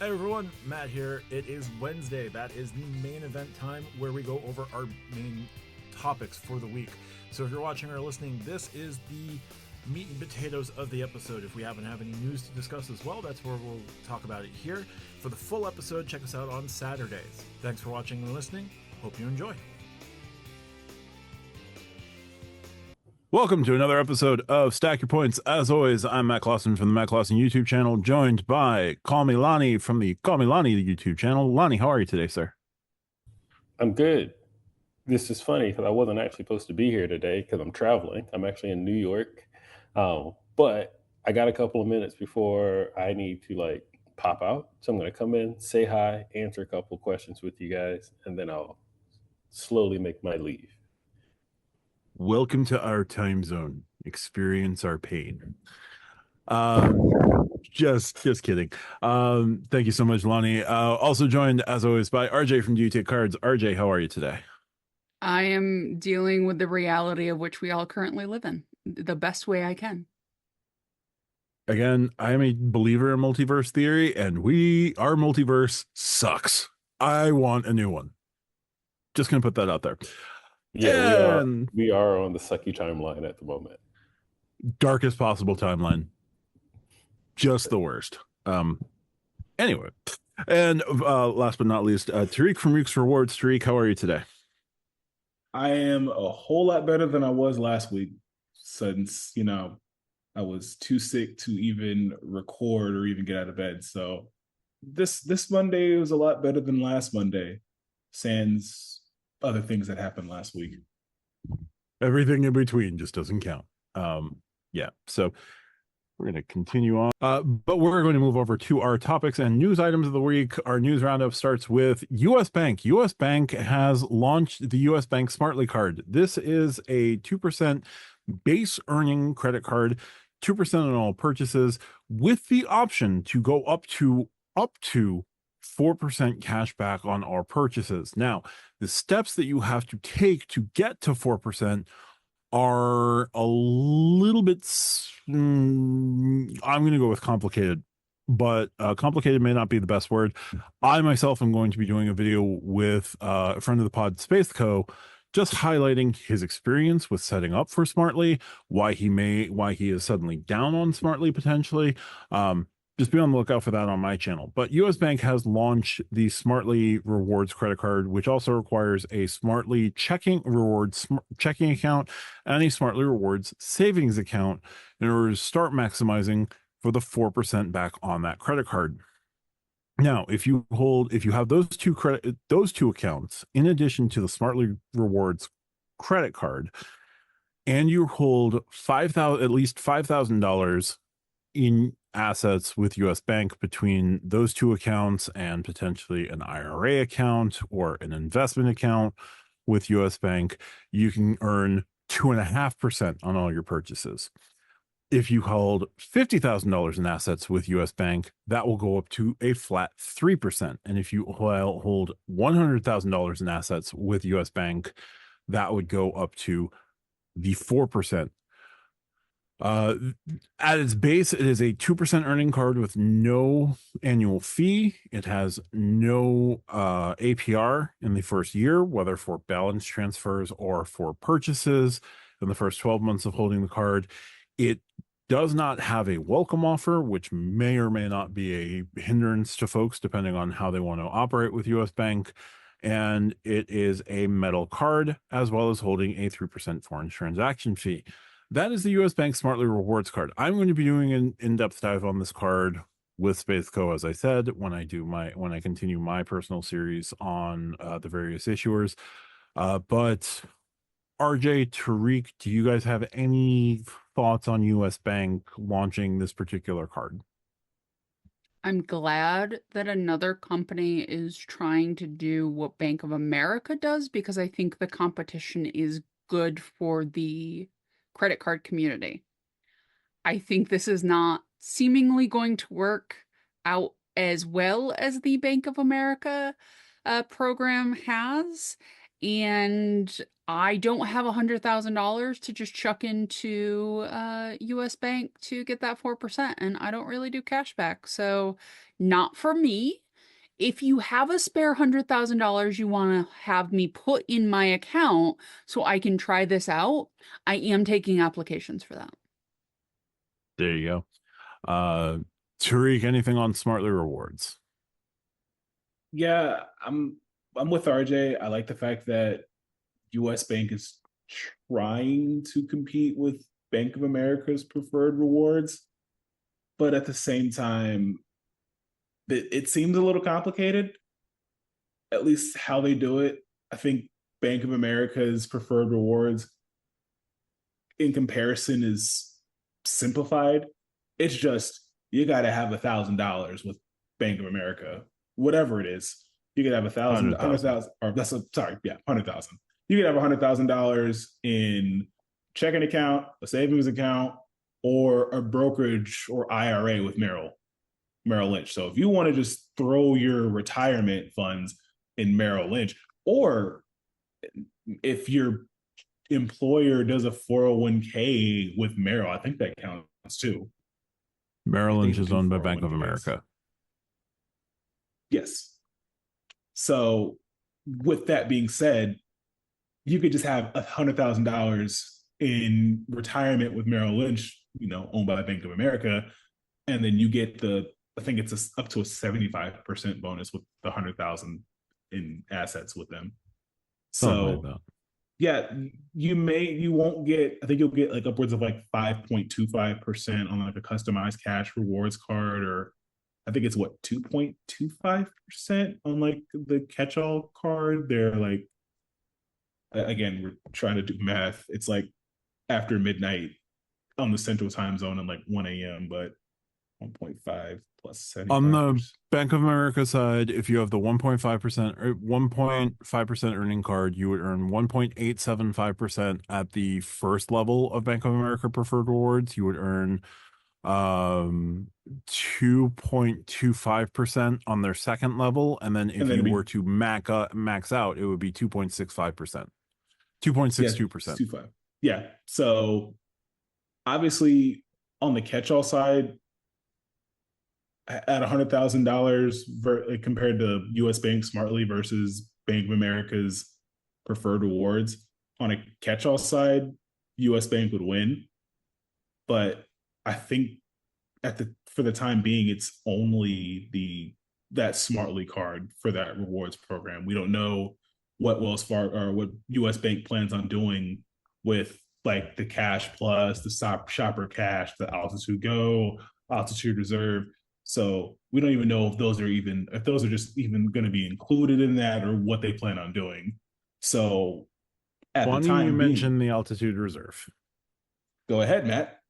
Hey everyone, Matt here. It is Wednesday. That is the main event time where we go over our main topics for the week. So if you're watching or listening, this is the meat and potatoes of the episode. If we happen to have any news to discuss as well, that's where we'll talk about it here. For the full episode, check us out on Saturdays. Thanks for watching and listening. Hope you enjoy. Welcome to another episode of Stack Your Points. As always, I'm Matt Clausen from the Matt Clausen YouTube channel, joined by Call Me Lani from the Call Me Lani YouTube channel. Lani, how are you today, sir? I'm good. This is funny because I wasn't actually supposed to be here today because I'm traveling. I'm actually in New York. But I got a couple of minutes before I need to pop out. So I'm going to come in, say hi, answer a couple of questions with you guys, and then I'll slowly make my leave. Welcome to our time zone. Experience our pain. Just kidding. Thank you so much, Lani. Also joined, as always, by RJ from Do You Take Cards. RJ, how are you today? I am dealing with the reality of which we all currently live in the best way I can. Again, I am a believer in multiverse theory, and our multiverse sucks. I want a new one. Just gonna put that out there. Yeah, we are on the sucky timeline at the moment. Darkest possible timeline. Just the worst. Anyway, and last but not least, Tariq from Reek's Rewards. Tariq, how are you today? I am a whole lot better than I was last week, since I was too sick to even record or even get out of bed. So this Monday was a lot better than last Monday, sans other things that happened last week. Everything in between just doesn't count. Yeah, so we're going to continue on, but we're going to move over to our topics and news items of the week. Our news roundup starts with U.S. Bank. U.S. Bank has launched the U.S. Bank Smartly card. This is a 2% base earning credit card, 2% on all purchases, with the option to go up to 4% cash back on our purchases. Now, the steps that you have to take to get to 4% are a little bit, I'm going to go with complicated, but complicated may not be the best word. I myself am going to be doing a video with a friend of the pod, Space Co., just highlighting his experience with setting up for Smartly, why he is suddenly down on Smartly potentially. Just be on the lookout for that on my channel. But US Bank has launched the Smartly Rewards credit card, which also requires a Smartly checking account and a Smartly Rewards savings account in order to start maximizing for the 4% back on that credit card. Now, if you have those two accounts, in addition to the Smartly Rewards credit card, and you hold at least $5,000 in assets with US Bank between those two accounts and potentially an IRA account or an investment account with US Bank, you can earn 2.5% on all your purchases. If you hold $50,000 in assets with US Bank, that will go up to a flat 3%. And if you hold $100,000 in assets with US Bank, that would go up to the 4%. At its base, it is a 2% earning card with no annual fee. It has no APR in the first year, whether for balance transfers or for purchases in the first 12 months of holding the card. It does not have a welcome offer, which may or may not be a hindrance to folks depending on how they want to operate with US Bank. And it is a metal card, as well as holding a 3% foreign transaction fee. That is the US Bank Smartly Rewards card. I'm going to be doing an in-depth dive on this card with Space Co., as I said, when I continue my personal series on the various issuers. But RJ, Tariq, do you guys have any thoughts on US Bank launching this particular card? I'm glad that another company is trying to do what Bank of America does, because I think the competition is good for the credit card community. I think this is not seemingly going to work out as well as the Bank of America program has. And I don't have $100,000 to just chuck into US Bank to get that 4%, and I don't really do cashback. So not for me. If you have a spare $100,000 you want to have me put in my account so I can try this out, I am taking applications for that. There you go. Tariq, anything on Smartly Rewards? Yeah, I'm with RJ. I like the fact that US Bank is trying to compete with Bank of America's preferred rewards, but at the same time, it seems a little complicated, at least how they do it. I think Bank of America's preferred rewards in comparison is simplified. It's just you got to have $1,000 with Bank of America, whatever it is. You could have 100,000, or sorry, yeah, 100,000. You could have $100,000 in checking account, a savings account, or a brokerage or IRA with Merrill Lynch. So if you want to just throw your retirement funds in Merrill Lynch, or if your employer does a 401k with Merrill, I think that counts too. Merrill Lynch is owned by Bank of America. Yes. So with that being said, you could just have $100,000 in retirement with Merrill Lynch, owned by Bank of America, and then you get I think it's up to a 75% bonus with the 100,000 in assets with them. So like yeah, you won't get, I think you'll get like upwards of like 5.25% on like a customized cash rewards card, or I think it's 2.25% on like the catch-all card. They're like, again, we're trying to do math. It's like after midnight on the central time zone and like 1 a.m., but 1.5 plus 75%. On the Bank of America side, if you have the 1.5% or 1.5% earning card, you would earn 1.875% at the first level of Bank of America preferred rewards. You would earn 2.25% on their second level, and then if you were to max out, it would be 2.65%. 2.62%. Yeah. So obviously on the catch-all side, at $100,000 compared to US Bank Smartly versus Bank of America's preferred rewards, on a catch-all side, US Bank would win. But I think for the time being, it's only that Smartly card for that rewards program. We don't know what Wells Fargo or what US Bank plans on doing with like the Cash Plus, the Shopper Cash, the Altitude Go, Altitude Reserve. So we don't even know if those are just even going to be included in that, or what they plan on doing. So at the time, you mentioned the Altitude Reserve. Go ahead, Matt.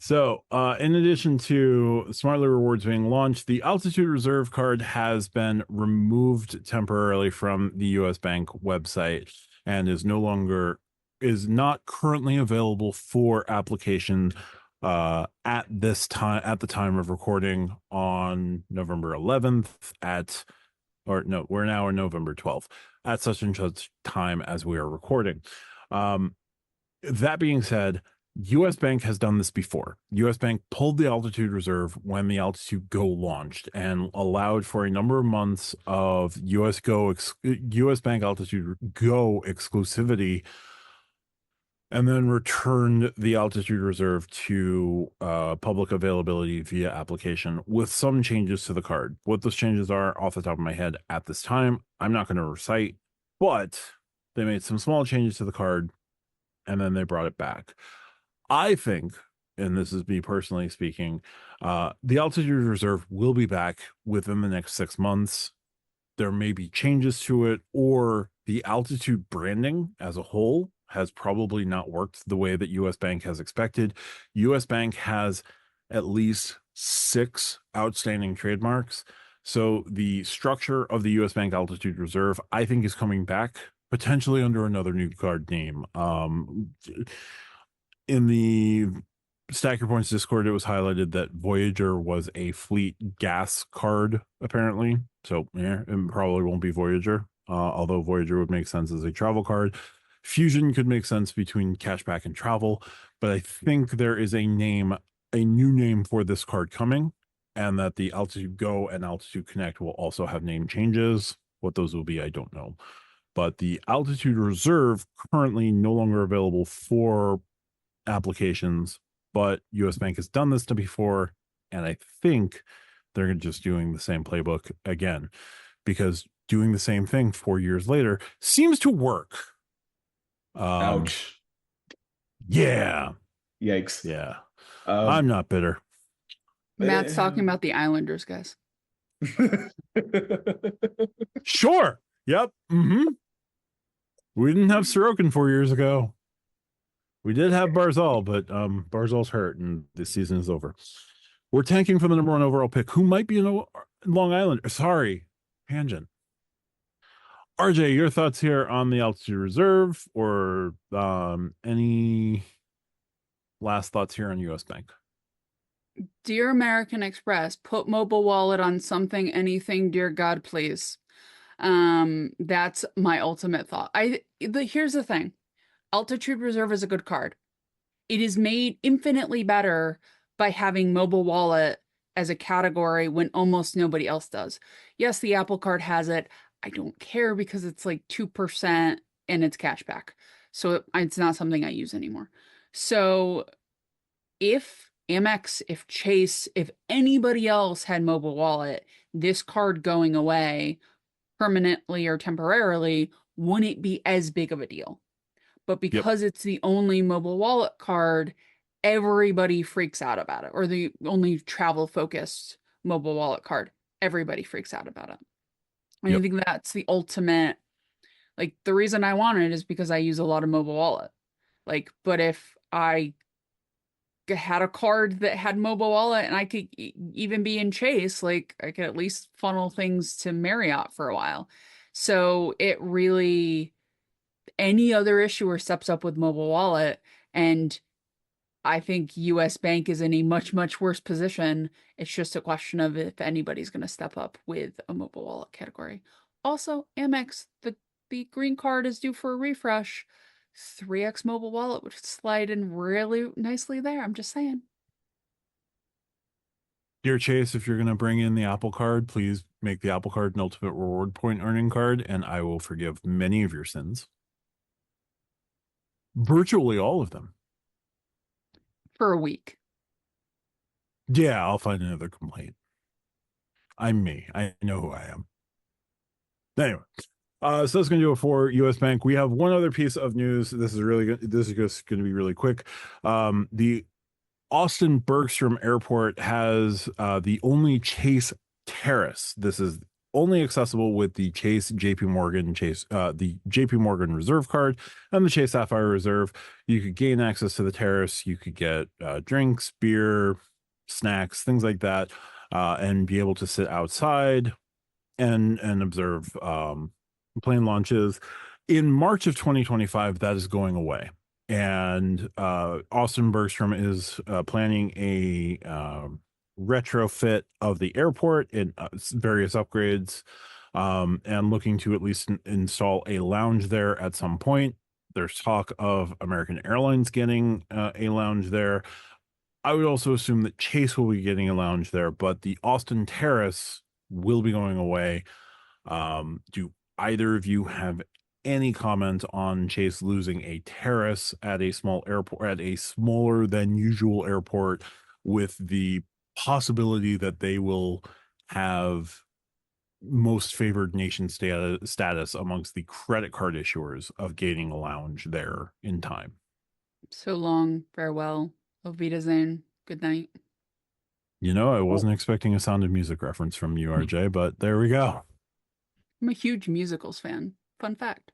So, in addition to Smartly Rewards being launched, the Altitude Reserve card has been removed temporarily from the US Bank website and is not currently available for application at the time of recording on November 11th we're now on November 12th at such and such time as we are recording. That being said, US Bank has done this before. US Bank pulled the Altitude Reserve when the Altitude Go launched and allowed for a number of months of US Bank Altitude Go exclusivity, and then returned the Altitude Reserve to public availability via application with some changes to the card. What those changes are, off the top of my head at this time, I'm not going to recite, but they made some small changes to the card, and then they brought it back. I think, and this is me personally speaking, the Altitude Reserve will be back within the next 6 months. There may be changes to it, or the Altitude branding as a whole has probably not worked the way that US Bank has expected. US Bank has at least 6 outstanding trademarks. So the structure of the US Bank Altitude Reserve, I think, is coming back, potentially under another new card name. In the Stack Your Points Discord, it was highlighted that Voyager was a fleet gas card, apparently. So yeah, it probably won't be Voyager. although Voyager would make sense as a travel card. Fusion could make sense between cashback and travel, but I think there is a new name for this card coming, and that the Altitude Go and Altitude Connect will also have name changes. What those will be, I don't know. But the Altitude Reserve currently no longer available for applications, but US Bank has done this before, and I think they're just doing the same playbook again, because doing the same thing 4 years later seems to work. Ouch. Yeah. Yikes. Yeah. Um, I'm not bitter. Matt's talking about the Islanders, guys. Sure. Yep. We didn't have Sorokin 4 years ago. We did have Barzal, but Barzal's hurt and the season is over. We're tanking for the number 1 overall pick, who might be in Long Island. Sorry, tangent. RJ, your thoughts here on the Altitude Reserve, or any last thoughts here on US Bank? Dear American Express, put mobile wallet on something, anything, dear God, please. That's my ultimate thought. Here's the thing. Altitude Reserve is a good card. It is made infinitely better by having mobile wallet as a category when almost nobody else does. Yes, the Apple Card has it. I don't care because it's like 2% and it's cashback. So it's not something I use anymore. So if Amex, if Chase, if anybody else had mobile wallet, this card going away permanently or temporarily wouldn't be as big of a deal. But because it's the only mobile wallet card, everybody freaks out about it, or the only travel focused mobile wallet card, everybody freaks out about it. And I think that's the ultimate, like, the reason I want it is because I use a lot of mobile wallet. Like, but if I had a card that had mobile wallet and I could even be in Chase, like, I could at least funnel things to Marriott for a while. So it really, any other issuer steps up with mobile wallet, and I think US Bank is in a much, much worse position. It's just a question of if anybody's going to step up with a mobile wallet category. Also, Amex, the green card is due for a refresh. 3x mobile wallet would slide in really nicely there. I'm just saying. Dear Chase, if you're going to bring in the Apple Card, please make the Apple Card an ultimate reward point earning card, and I will forgive many of your sins. Virtually all of them. For a week. Yeah, I'll find another complaint. I'm me. I know who I am. Anyway, so that's going to do it for US Bank. We have one other piece of news. This is really good. This is just going to be really quick. The Austin Bergstrom Airport has the only Chase Terrace. This is only accessible with the Chase the JP Morgan Reserve card and the Chase Sapphire Reserve. You could gain access to the Terrace. You could get drinks, beer, snacks, things like that, and be able to sit outside and observe plane launches. In March of 2025, that is going away. And Austin Bergstrom is planning a retrofit of the airport in various upgrades, and looking to at least install a lounge there at some point. There's talk of American Airlines getting a lounge there. I would also assume that Chase will be getting a lounge there, but the Austin Terrace will be going away. Do either of you have any comment on Chase losing a terrace at a small airport, at a smaller than usual airport, with the possibility that they will have most favored nation status amongst the credit card issuers of gaining a lounge there in time? So long, farewell, auf Wiedersehen, good night. You know, I wasn't expecting a Sound of Music reference from you, RJ, but there we go. I'm a huge musicals fan. Fun fact.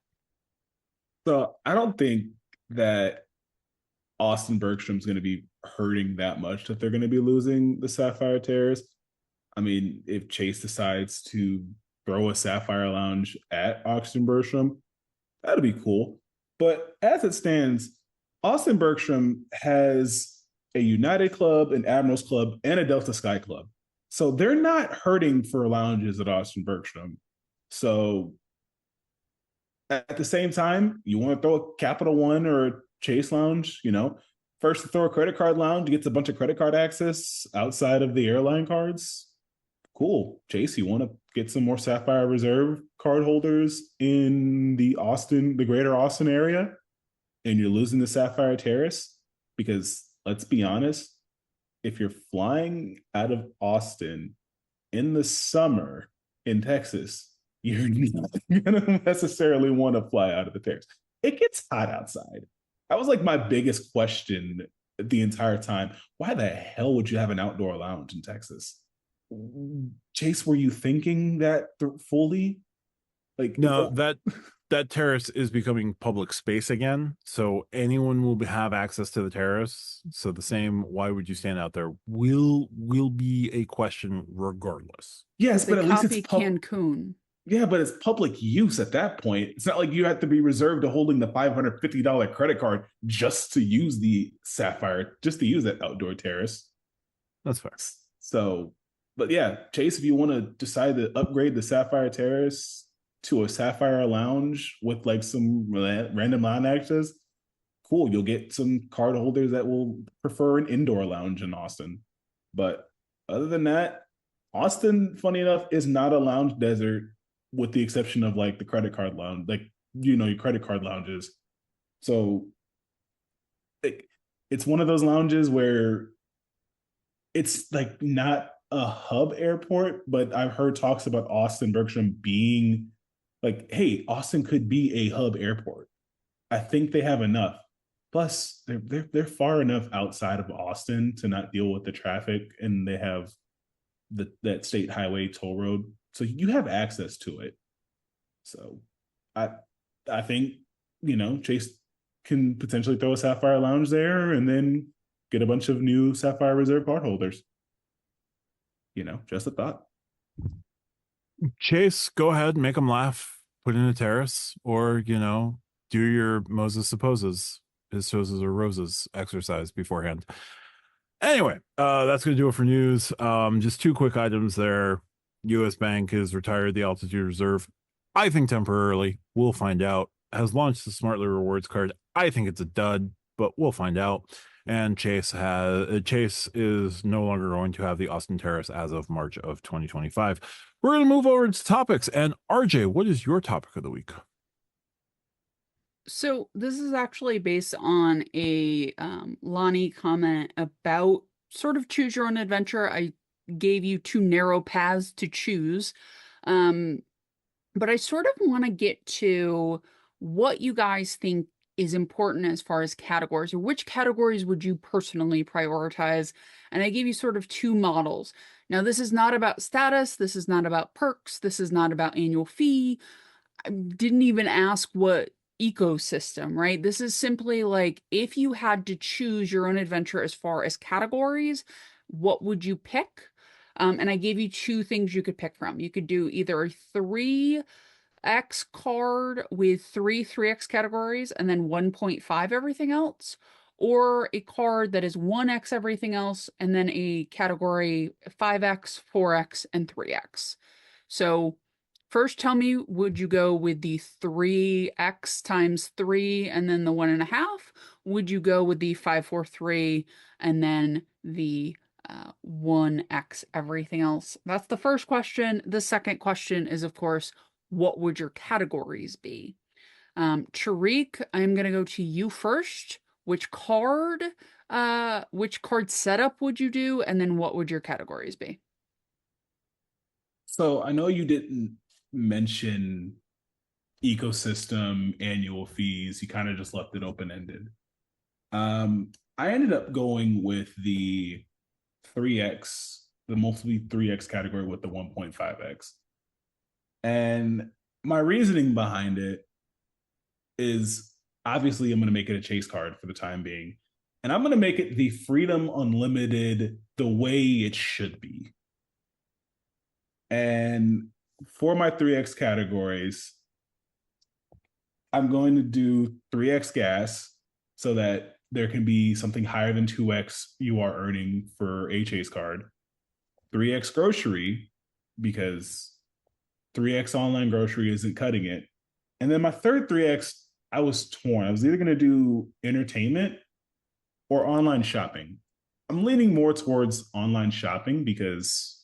So I don't think that Austin Bergstrom's going to be hurting that much that they're going to be losing the Sapphire Terrace. I mean, if Chase decides to throw a Sapphire Lounge at Austin Bergstrom, that'd be cool. But as it stands, Austin Bergstrom has a United Club, an Admirals Club, and a Delta Sky Club. So they're not hurting for lounges at Austin Bergstrom. So at the same time, you want to throw a Capital One or a Chase Lounge, first to throw a credit card lounge gets a bunch of credit card access outside of the airline cards. Cool. Chase, you want to get some more Sapphire Reserve card holders in the greater Austin area, and you're losing the Sapphire Terrace? Because let's be honest, if you're flying out of Austin in the summer in Texas, you're not going to necessarily want to fly out of the Terrace. It gets hot outside. That was like my biggest question the entire time. Why the hell would you have an outdoor lounge in Texas? Chase, were you thinking that fully? Like, No, that terrace is becoming public space again, so anyone will have access to the terrace. So the same "why would you stand out there" will be a question regardless. Yes, They but at least copy it's Cancun. Yeah, but it's public use at that point. It's not like you have to be reserved to holding the $550 credit card just to use the Sapphire, just to use that outdoor terrace. That's fair. So, but yeah, Chase, if you want to decide to upgrade the Sapphire Terrace to a Sapphire Lounge with like some random line access, cool. You'll get some card holders that will prefer an indoor lounge in Austin. But other than that, Austin, funny enough, is not a lounge desert, with the exception of like the credit card lounge, like your credit card lounges. So it's one of those lounges where it's like not a hub airport, but I've heard talks about Austin Bergstrom being like, hey, Austin could be a hub airport. I think they have enough. Plus, they're far enough outside of Austin to not deal with the traffic, and they have that state highway toll road, so you have access to it. So I think Chase can potentially throw a Sapphire Lounge there and then get a bunch of new Sapphire Reserve card holders. Just a thought. Chase, go ahead, make them laugh, put in a terrace, or do your Moses supposes his choices are roses exercise beforehand. Anyway, that's going to do it for news. Just two quick items there. U.S. Bank has retired the Altitude Reserve. I think temporarily. We'll find out. Has launched the Smartly Rewards card. I think it's a dud, but we'll find out. And Chase is no longer going to have the Austin Terrace as of March of 2025. We're going to move over to topics. And RJ, what is your topic of the week? So this is actually based on a Lani comment about sort of choose your own adventure. I gave you two narrow paths to choose. But I sort of want to get to what you guys think is important as far as categories, or which categories would you personally prioritize? And I gave you sort of two models. Now, this is not about status. This is not about perks. This is not about annual fee. I didn't even ask what ecosystem, right? This is simply like, if you had to choose your own adventure as far as categories, what would you pick? And I gave you two things you could pick from. You could do either a 3x card with three 3x categories and then 1.5 everything else, or a card that is 1x everything else and then a category 5x, 4x, and 3x. So first, tell me, would you go with the 3x times 3 and then the 1.5? Would you go with the 5, 4, 3 and then the 1x everything else? That's the first question. The second question is, of course, what would your categories be? Tariq, I'm going to go to you first. Which card setup would you do? And then what would your categories be? So I know you didn't mention ecosystem annual fees. You kind of just left it open-ended. I ended up going with the 3x, the mostly 3x category with the 1.5x. And my reasoning behind it is, obviously I'm going to make it a chase card for the time being. And I'm going to make it the Freedom Unlimited the way it should be. And for my 3x categories, I'm going to do 3x gas so that there can be something higher than 2x you are earning for a chase card. 3x grocery, because 3x online grocery isn't cutting it. And then my third 3X, I was torn. I was either going to do entertainment or online shopping. I'm leaning more towards online shopping because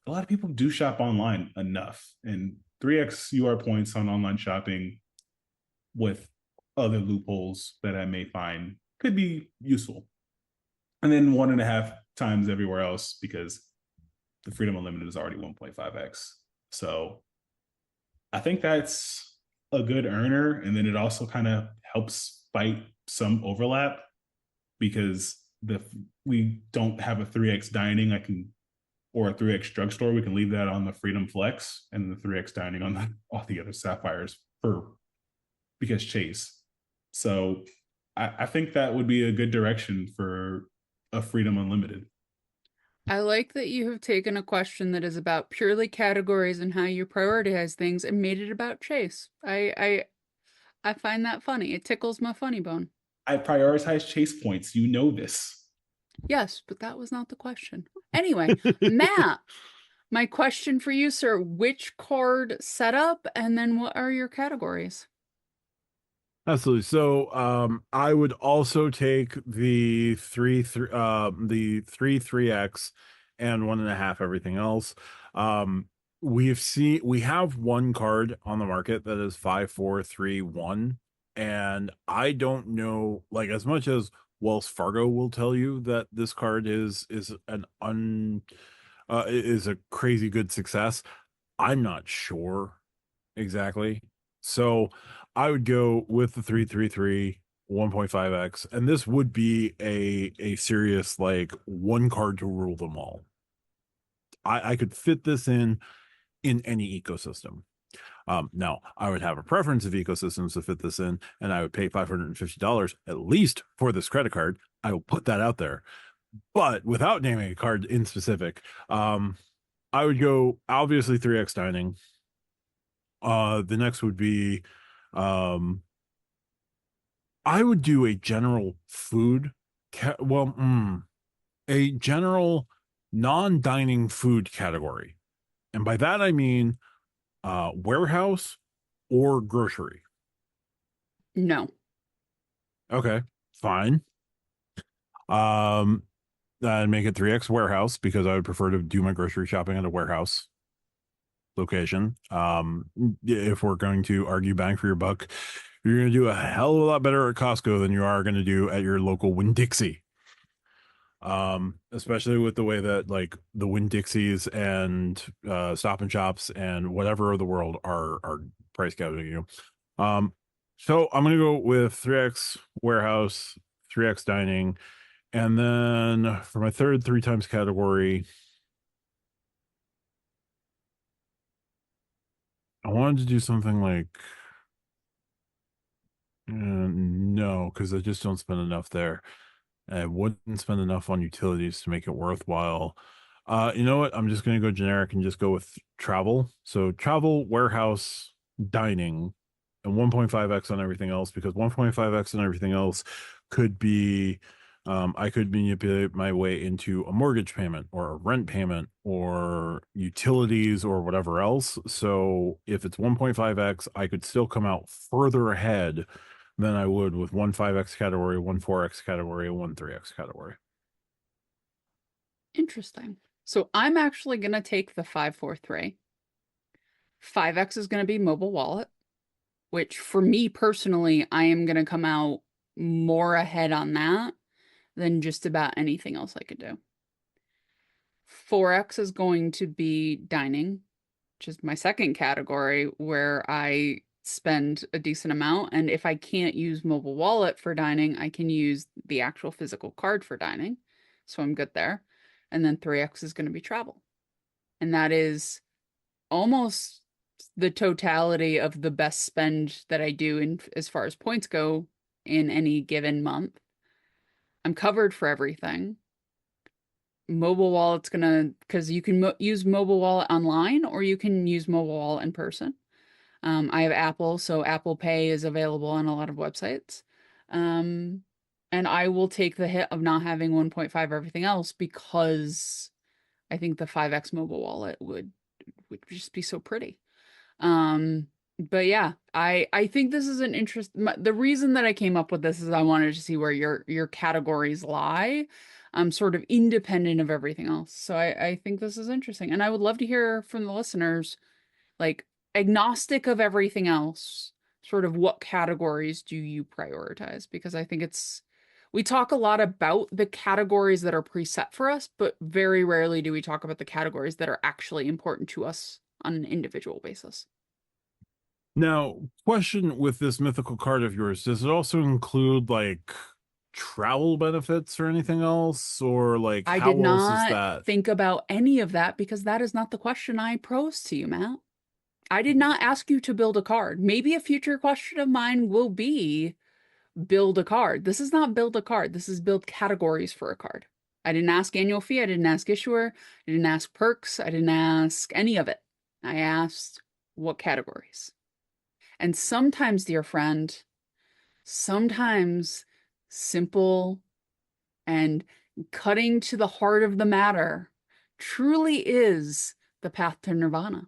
a lot of people do shop online enough. And 3X UR points on online shopping with other loopholes that I may find could be useful. And then 1.5 times everywhere else because the Freedom Unlimited is already 1.5x. So I think that's a good earner. And then it also kind of helps fight some overlap because we don't have a 3x dining. Or a 3x drugstore. We can leave that on the Freedom Flex and the 3x dining on all the other Sapphires because Chase. So I think that would be a good direction for a Freedom Unlimited. I like that you have taken a question that is about purely categories and how you prioritize things and made it about Chase. I find that funny. It tickles my funny bone. I prioritize Chase points. You know this. Yes, but that was not the question. Anyway, Matt, my question for you, sir, which card setup and then what are your categories? Absolutely. So I would also take the three 3x and 1.5 everything else. We have one card on the market that is 5431, and I don't know, like, as much as Wells Fargo will tell you that this card is a crazy good success. I'm not sure exactly. So I would go with the 333 1.5x, and this would be a serious, like, one card to rule them all. I could fit this in any ecosystem. Now I would have a preference of ecosystems to fit this in, and I would pay $550 at least for this credit card. I will put that out there, but without naming a card in specific, I would go obviously 3x dining. The next would be, um, I would do a general food, a general non-dining food category. And by that I mean warehouse or grocery. No. Okay, fine. Um, I'd make it 3x warehouse because I would prefer to do my grocery shopping at a warehouse location. If we're going to argue bang for your buck, you're going to do a hell of a lot better at Costco than you are going to do at your local Winn-Dixie. Especially with the way that, like, the Winn-Dixies and Stop and Shops and whatever of the world are price gouging you. So I'm gonna go with 3x warehouse, 3x dining, and then for my third 3 times category, I wanted to do something like no, because I just don't spend enough there. I wouldn't spend enough on utilities to make it worthwhile. You know what? I'm just going to go generic and just go with travel. So travel, warehouse, dining, and 1.5x on everything else, because 1.5x on everything else could be, I could manipulate my way into a mortgage payment or a rent payment or utilities or whatever else. So if it's 1.5x, I could still come out further ahead than I would with 1.5x category, 1.4x category, and 1.3x category. Interesting. So I'm actually going to take the 543. 5x is going to be mobile wallet, which for me personally, I am going to come out more ahead on that than just about anything else I could do. 4x is going to be dining, which is my second category where I spend a decent amount. And if I can't use mobile wallet for dining, I can use the actual physical card for dining. So I'm good there. And then 3x is going to be travel. And that is almost the totality of the best spend that I do in as far as points go in any given month. I'm covered for everything. Mobile wallet's gonna, because you can use mobile wallet online or you can use mobile wallet in person. I have Apple, so Apple Pay is available on a lot of websites. And I will take the hit of not having 1.5 everything else because I think the 5x mobile wallet would just be so pretty. But yeah, I think this is an interest. The reason that I came up with this is I wanted to see where your categories lie, sort of independent of everything else. So I think this is interesting, and I would love to hear from the listeners, like agnostic of everything else, sort of what categories do you prioritize? Because I think we talk a lot about the categories that are preset for us, but very rarely do we talk about the categories that are actually important to us on an individual basis. Now, question with this mythical card of yours, does it also include like travel benefits or anything else? Or like I how did else is not that? think about any of that because that is not the question I posed to you, Matt. I did not ask you to build a card. Maybe a future question of mine will be build a card. This is not build a card. This is build categories for a card. I didn't ask annual fee. I didn't ask issuer. I didn't ask perks. I didn't ask any of it. I asked what categories. And sometimes, dear friend, sometimes simple and cutting to the heart of the matter truly is the path to nirvana.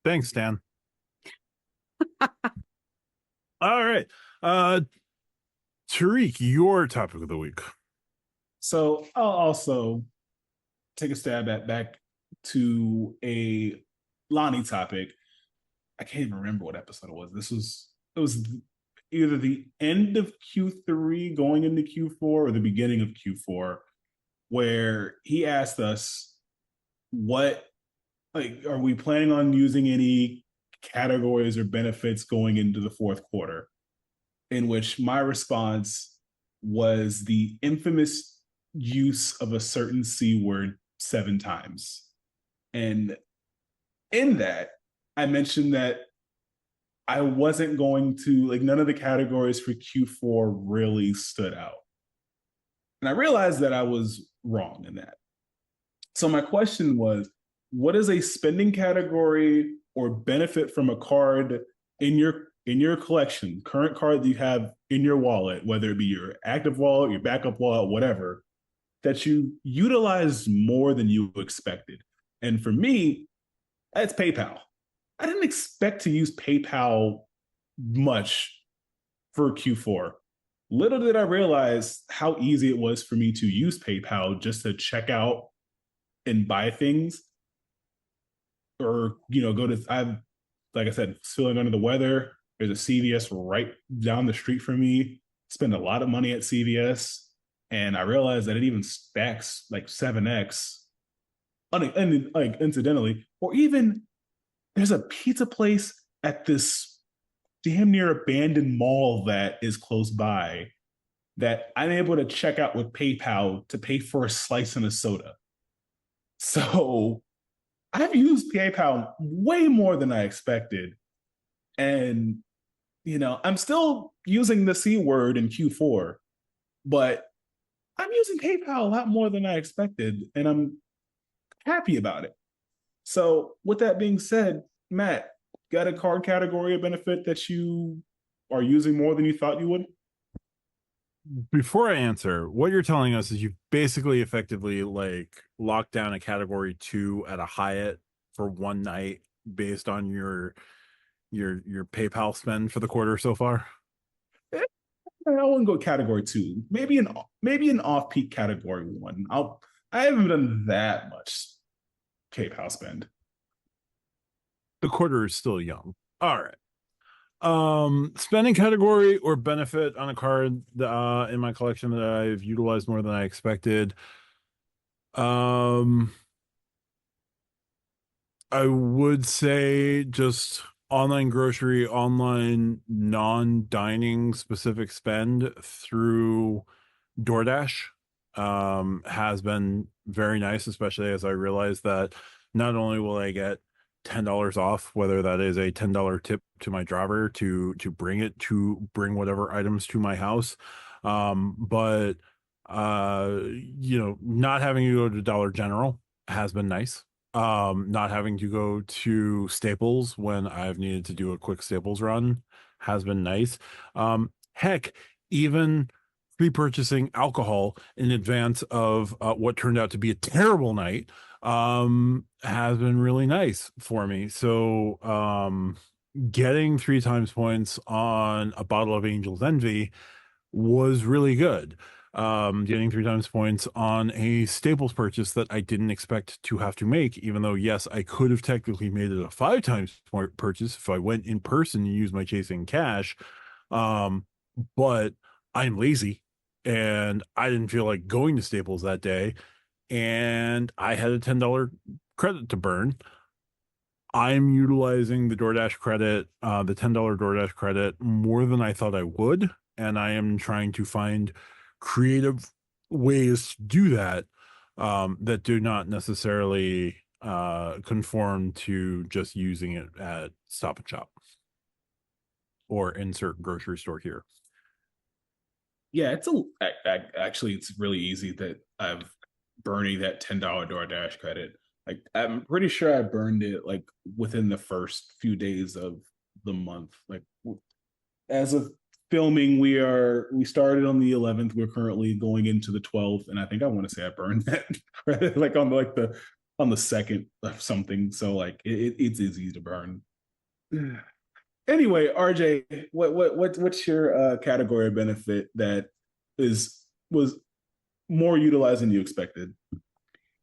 Thanks, Dan. All right. Tariq, your topic of the week. So I'll also take a stab at back to a Lani topic. I can't even remember what episode it was. It was either the end of Q3 going into Q4 or the beginning of Q4, where he asked us, what, like, are we planning on using any categories or benefits going into the fourth quarter? In which my response was the infamous use of a certain C word 7 times. And in that, I mentioned that I wasn't going to, like, none of the categories for Q4 really stood out. And I realized that I was wrong in that. So my question was, what is a spending category or benefit from a card in your collection, current card that you have in your wallet, whether it be your active wallet, your backup wallet, whatever, that you utilize more than you expected? And for me, that's PayPal. I didn't expect to use PayPal much for Q4. Little did I realize how easy it was for me to use PayPal just to check out and buy things, or go to, I've, like I said, feeling under the weather. There's a CVS right down the street from me. Spend a lot of money at CVS, and I realized that it even stacks like 7x, and like incidentally, or even there's a pizza place at this damn near abandoned mall that is close by that I'm able to check out with PayPal to pay for a slice and a soda. So I've used PayPal way more than I expected. And, I'm still using the C word in Q4, but I'm using PayPal a lot more than I expected. And I'm happy about it. So, with that being said, Matt, got a card category of benefit that you are using more than you thought you would? Before I answer, what you're telling us is you basically effectively like locked down a category 2 at a Hyatt for one night based on your PayPal spend for the quarter so far. I wouldn't go category 2. Maybe an off peak category 1. I haven't done that much PayPal spend. The quarter is still young. All right. Spending category or benefit on a card in my collection that I've utilized more than I expected. I would say just online grocery, online non-dining specific spend through DoorDash has been very nice, especially as I realize that not only will I get $10 off, whether that is a $10 tip to my driver to bring whatever items to my house, but not having to go to Dollar General has been nice. Not having to go to Staples when I've needed to do a quick Staples run has been nice. Heck, even pre-purchasing alcohol in advance of what turned out to be a terrible night has been really nice for me. So getting 3 times points on a bottle of Angel's Envy was really good. Getting 3 times points on a Staples purchase that I didn't expect to have to make, even though, yes, I could have technically made it a 5 times point purchase if I went in person and used my chasing cash. Um, but I'm lazy and I didn't feel like going to Staples that day, and I had a $10 credit to burn. I'm utilizing the DoorDash credit, the $10 DoorDash credit more than I thought I would. And I am trying to find creative ways to do that, that do not necessarily conform to just using it at Stop and Shop or insert grocery store here. Yeah, actually it's really easy that I've burning that $10 DoorDash credit. Like I'm pretty sure I burned it like within the first few days of the month. Like as of filming, we started on the 11th. We're currently going into the 12th, and I think I want to say I burned that credit like on the second of something. So like it's easy to burn. Anyway, RJ, what's your category of benefit that was more utilized than you expected?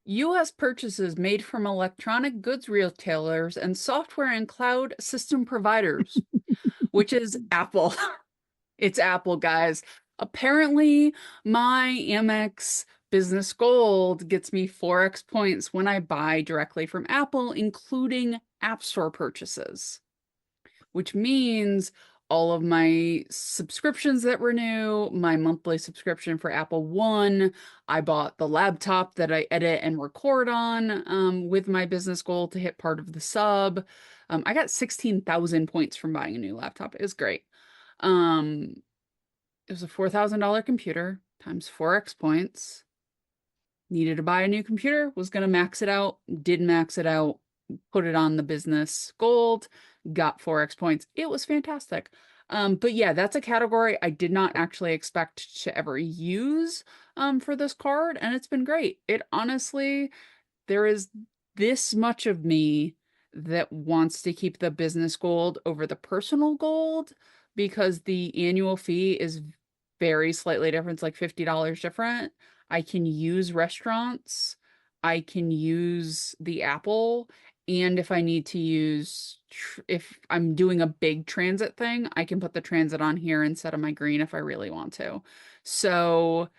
U.S. purchases made from electronic goods retailers and software and cloud system providers, which is Apple. It's Apple, guys. Apparently, my Amex Business Gold gets me 4x points when I buy directly from Apple, including App Store purchases, which means all of my subscriptions that renew, my monthly subscription for Apple One, I bought the laptop that I edit and record on with my business goal to hit part of the sub. I got 16,000 points from buying a new laptop. It was great. It was a $4,000 computer times 4x points. Needed to buy a new computer, was going to max it out, did max it out, put it on the business gold, got 4x points. It was fantastic. But yeah, that's a category I did not actually expect to ever use for this card, and it's been great. It honestly, there is this much of me that wants to keep the business gold over the personal gold because the annual fee is very slightly different. It's like $50 different. I can use restaurants. I can use the Apple. And if I need to use, if I'm doing a big transit thing, I can put the transit on here instead of my green if I really want to. So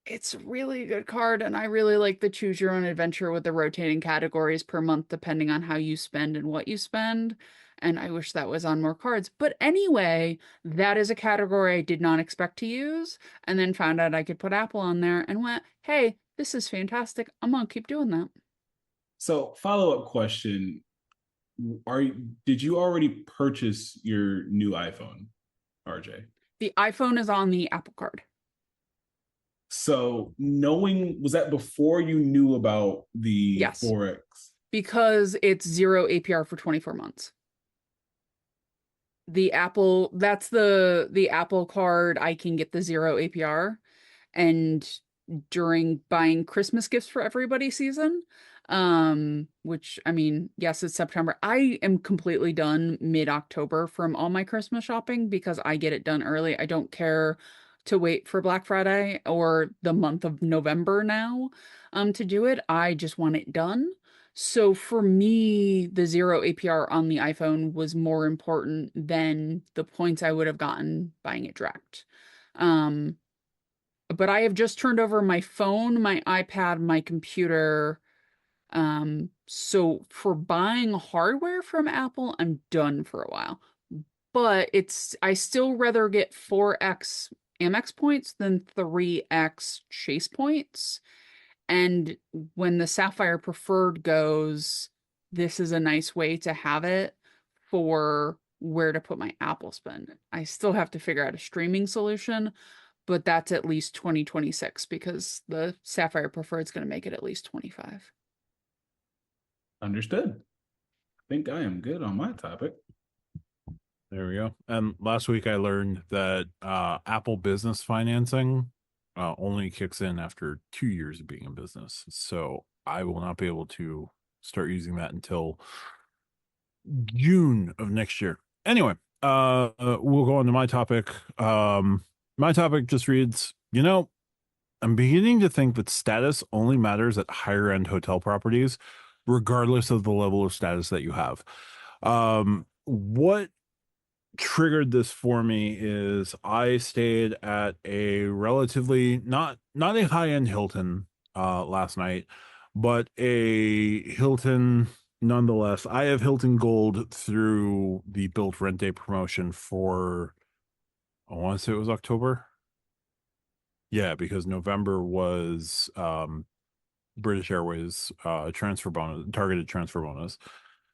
it's really a good card, and I really like the choose your own adventure with the rotating categories per month depending on how you spend and what you spend. And I wish that was on more cards. But anyway, that is a category I did not expect to use, and then found out I could put Apple on there and went, hey, this is fantastic. I'm gonna keep doing that. So follow-up question. Did you already purchase your new iPhone, RJ? The iPhone is on the Apple Card. So was that before you knew about the Yes. 4X? Because it's 0 APR for 24 months. That's the Apple Card. I can get the 0 APR. And during buying Christmas gifts for everybody season, which I mean, yes, it's September. I am completely done mid-October from all my Christmas shopping because I get it done early. I don't care to wait for Black Friday or the month of November now, to do it. I just want it done. So for me, the 0 APR on the iPhone was more important than the points I would have gotten buying it direct. But I have just turned over my phone, my iPad, my computer. So for buying hardware from Apple, I'm done for a while. But I still rather get 4x Amex points than 3x Chase points. And when the Sapphire Preferred goes, this is a nice way to have it for where to put my Apple spend. I still have to figure out a streaming solution, but that's at least 2026 because the Sapphire Preferred is going to make it at least 25. Understood. I think I am good on my topic. There we go. And last week I learned that Apple Business financing only kicks in after 2 years of being in business. So I will not be able to start using that until June of next year. Anyway, we'll go on to my topic. My topic just reads, I'm beginning to think that status only matters at higher end hotel properties, regardless of the level of status that you have. What triggered this for me is I stayed at a relatively not a high end Hilton last night, but a Hilton nonetheless. I have Hilton Gold through the Built Rent Day promotion for, I want to say it was October. Yeah, because November was British Airways transfer bonus, targeted transfer bonus.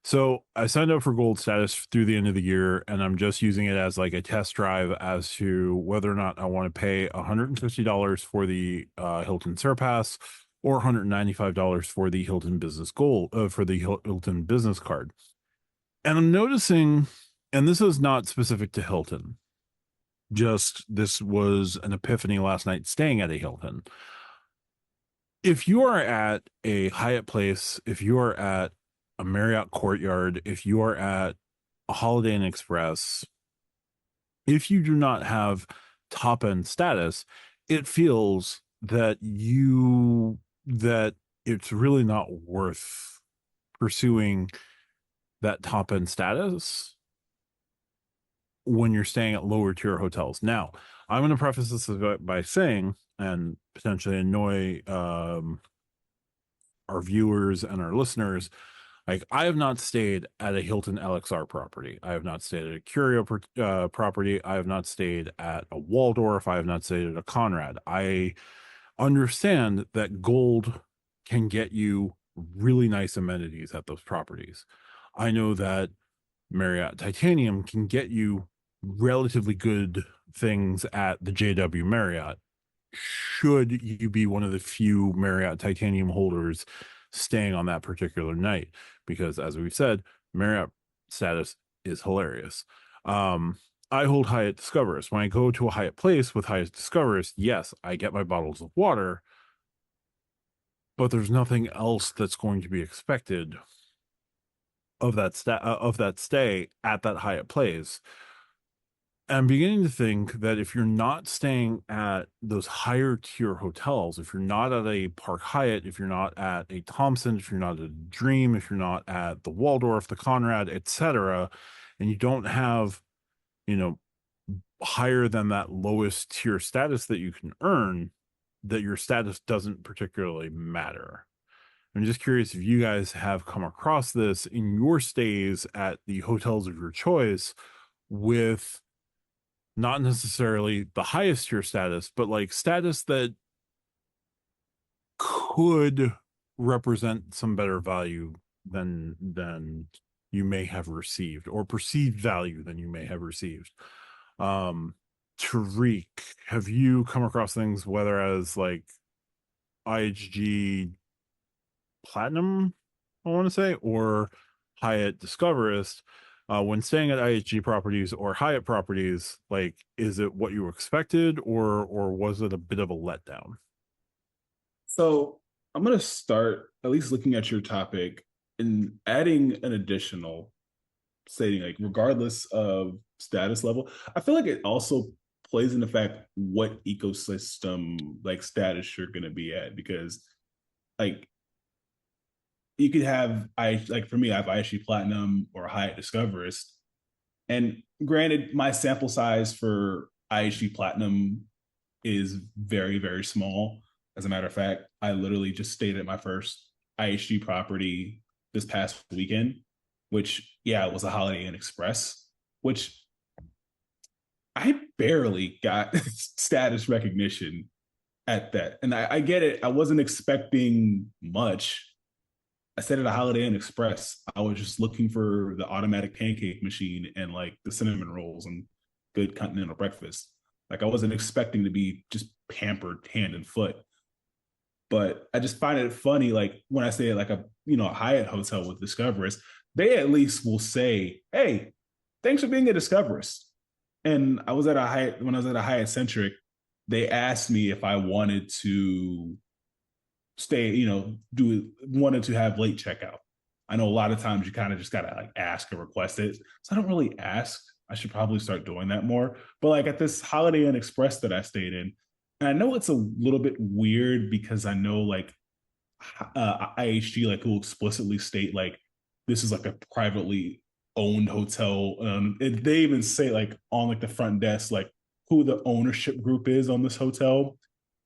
So I signed up for gold status through the end of the year, and I'm just using it as like a test drive as to whether or not I want to pay $150 for the Hilton Surpass or $195 for the Hilton Business Gold for the Hilton Business Card. And I'm noticing, and this is not specific to Hilton, just this was an epiphany last night staying at a Hilton. If you are at a Hyatt Place, if you are at a Marriott Courtyard, if you are at a Holiday Inn Express, if you do not have top end status, it feels that it's really not worth pursuing that top end status when you're staying at lower tier hotels. Now, I'm going to preface this by saying, and potentially annoy our viewers and our listeners, like, I have not stayed at a Hilton LXR property. I have not stayed at a Curio property. I have not stayed at a Waldorf. I have not stayed at a Conrad. I understand that gold can get you really nice amenities at those properties. I know that Marriott Titanium can get you relatively good things at the JW Marriott, should you be one of the few Marriott Titanium holders staying on that particular night, because as we've said, Marriott status is hilarious. I hold Hyatt Discoverist. When I go to a Hyatt Place with Hyatt Discoverist, yes, I get my bottles of water, but there's nothing else that's going to be expected of that stay at that Hyatt Place. I'm beginning to think that if you're not staying at those higher tier hotels, if you're not at a Park Hyatt, if you're not at a Thompson, if you're not at a Dream, if you're not at the Waldorf, the Conrad, etc., and you don't have, higher than that lowest tier status that you can earn, that your status doesn't particularly matter. I'm just curious if you guys have come across this in your stays at the hotels of your choice, with not necessarily the highest tier status, but like status that could represent some better value than you may have received, or perceived value than you may have received. Tariq, have you come across things, whether as like IHG Platinum, I want to say, or Hyatt Discoverist, when staying at IHG properties or Hyatt properties, like, is it what you expected, or was it a bit of a letdown? So I'm going to start at least looking at your topic and adding an additional stating, like, regardless of status level. I feel like it also plays in the fact what ecosystem, like, status you're going to be at, because like you could have, for me, I have IHG Platinum or Hyatt Discoverist, and granted, my sample size for IHG Platinum is very, very small. As a matter of fact, I literally just stayed at my first IHG property this past weekend, which, yeah, it was a Holiday Inn Express, which I barely got status recognition at that. And I get it. I wasn't expecting much. I stayed at a Holiday Inn Express. I was just looking for the automatic pancake machine and like the cinnamon rolls and good continental breakfast. Like, I wasn't expecting to be just pampered hand and foot. But I just find it funny, like, when I say like a Hyatt hotel with Discoverist, they at least will say, "Hey, thanks for being a Discoverist." And I was at a Hyatt, when I was at a Hyatt Centric, they asked me if I wanted to stay, wanted to have late checkout. I know a lot of times you kind of just gotta like ask or request it. So I don't really ask. I should probably start doing that more. But like at this Holiday Inn Express that I stayed in, and I know it's a little bit weird because I know like IHG like will explicitly state like this is like a privately owned hotel. They even say like on like the front desk like who the ownership group is on this hotel.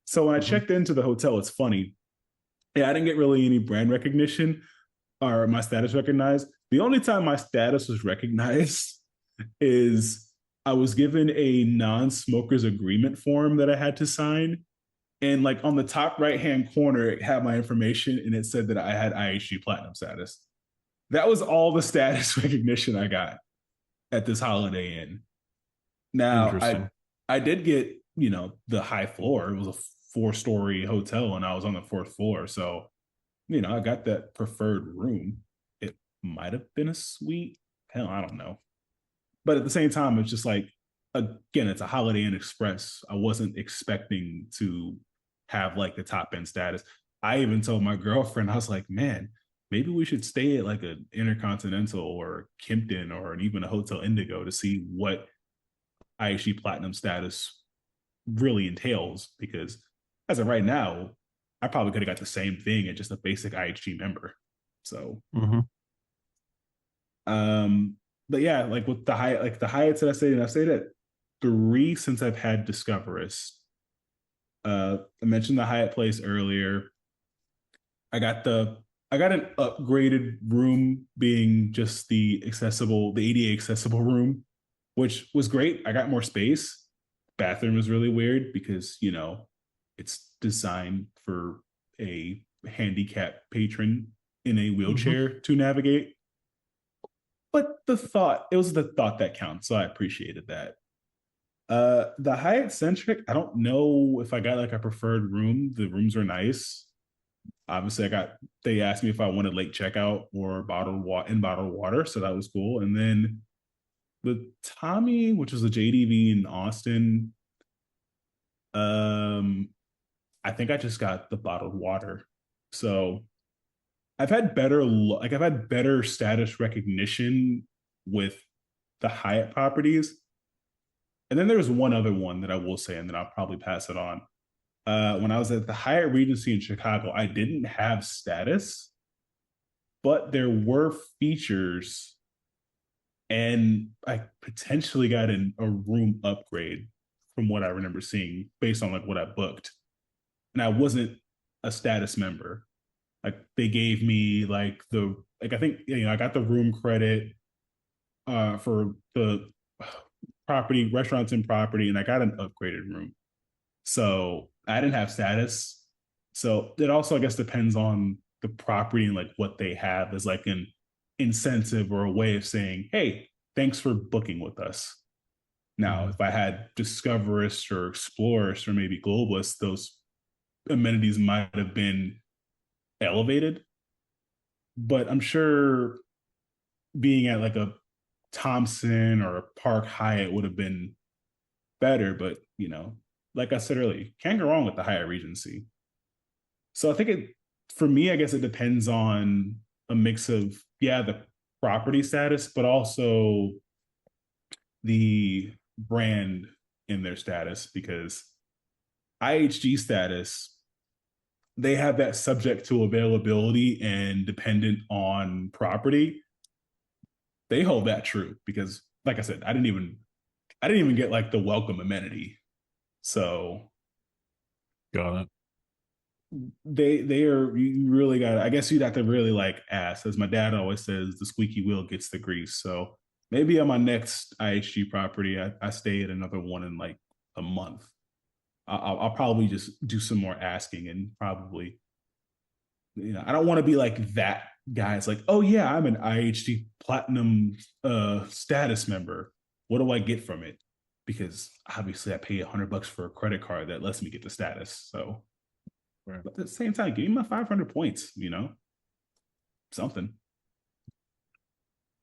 So when I Mhm. checked into the hotel, it's funny. Yeah, I didn't get really any brand recognition or my status recognized. The only time my status was recognized is I was given a non-smokers agreement form that I had to sign. And like on the top right hand corner, it had my information and it said that I had IHG platinum status. That was all the status recognition I got at this Holiday Inn. Now Interesting. I did get, the high floor. It was a 4-story hotel and I was on the 4th floor. So, I got that preferred room. It might have been a suite. Hell, I don't know. But at the same time, it's just like, again, it's a Holiday Inn Express. I wasn't expecting to have like the top end status. I even told my girlfriend, I was like, man, maybe we should stay at like an Intercontinental or Kimpton or even a Hotel Indigo to see what IHG Platinum status really entails. Because as of right now, I probably could have got the same thing at just a basic IHG member. So Mhm. Um, but yeah, like with the Hyatt, like the Hyatts that I've stayed at 3 since I've had Discoverist. I mentioned the Hyatt place earlier. I got the I got an upgraded room being just the ADA accessible room, which was great. I got more space. Bathroom was really weird because, it's designed for a handicapped patron in a Mhm. wheelchair to navigate. But it was the thought that counts. So I appreciated that. The Hyatt Centric, I don't know if I got like a preferred room. The rooms are nice. Obviously, they asked me if I wanted late checkout or bottled water. So that was cool. And then the Tommy, which was a JDV in Austin, um, I think I just got the bottled water. So I've had better status recognition with the Hyatt properties. And then there's one other one that I will say, and then I'll probably pass it on. When I was at the Hyatt Regency in Chicago, I didn't have status, but there were features, and I potentially got a room upgrade from what I remember seeing based on like what I booked. And I wasn't a status member. Like they gave me I think I got the room credit for the property restaurants and property, and I got an upgraded room. So I didn't have status. So it also, I guess, depends on the property and like what they have as like an incentive or a way of saying, hey, thanks for booking with us. Now, Mhm. if I had Discoverist or Explorist or maybe Globalist, those amenities might have been elevated. But I'm sure being at like a Thompson or a Park Hyatt would have been better. But, like I said earlier, can't go wrong with the Hyatt Regency. So I think for me, I guess it depends on a mix of, yeah, the property status, but also the brand in their status because IHG status, they have that subject to availability and dependent on property. They hold that true because, like I said, I didn't even get like the welcome amenity. So Got it. they are, you really got, I guess you'd have to really like ask, as my dad always says, the squeaky wheel gets the grease. So maybe on my next IHG property, I stay at another one in like a month. I'll probably just do some more asking and probably, I don't want to be like that guy. It's like, oh yeah, I'm an IHG platinum status member. What do I get from it? Because obviously I pay $100 for a credit card that lets me get the status. So Right. but at the same time, give me my 500 points, something.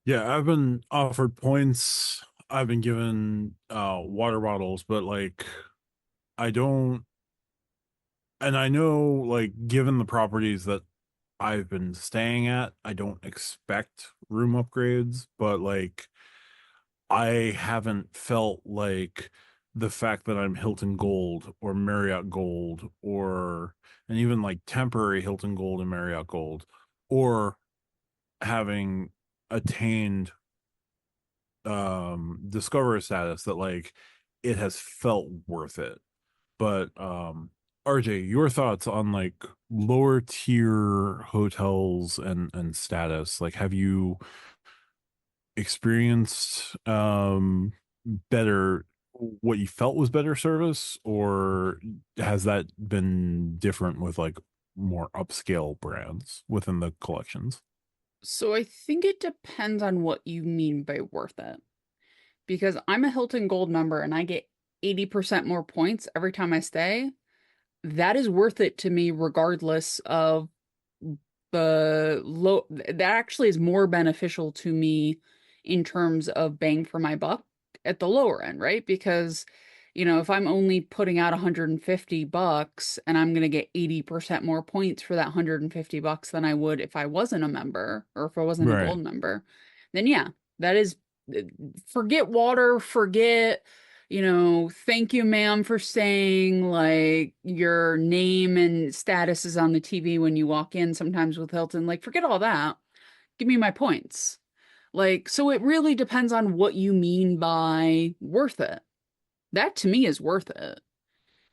Yeah, I've been offered points. I've been given water bottles, but like I don't, and I know like given the properties that I've been staying at, I don't expect room upgrades, but like I haven't felt like the fact that I'm Hilton Gold or Marriott Gold or and even like temporary Hilton Gold and Marriott Gold or having attained Discover status that like it has felt worth it. But RJ, your thoughts on like lower tier hotels and status? Like have you experienced better what you felt was better service, or has that been different with like more upscale brands within the collections? So I think it depends on what you mean by worth it. Because I'm a Hilton Gold member and I get 80% more points every time I stay. That is worth it to me regardless of the low. That actually is more beneficial to me in terms of bang for my buck at the lower end, right? Because if I'm only putting out 150 bucks and I'm going to get 80% more points for that 150 bucks than I would if I wasn't a member or if I wasn't a Right. gold member, then yeah, that is forget water, forget thank you, ma'am, for saying like your name and status is on the TV when you walk in sometimes with Hilton. Like, forget all that. Give me my points. Like, so it really depends on what you mean by worth it. That to me is worth it.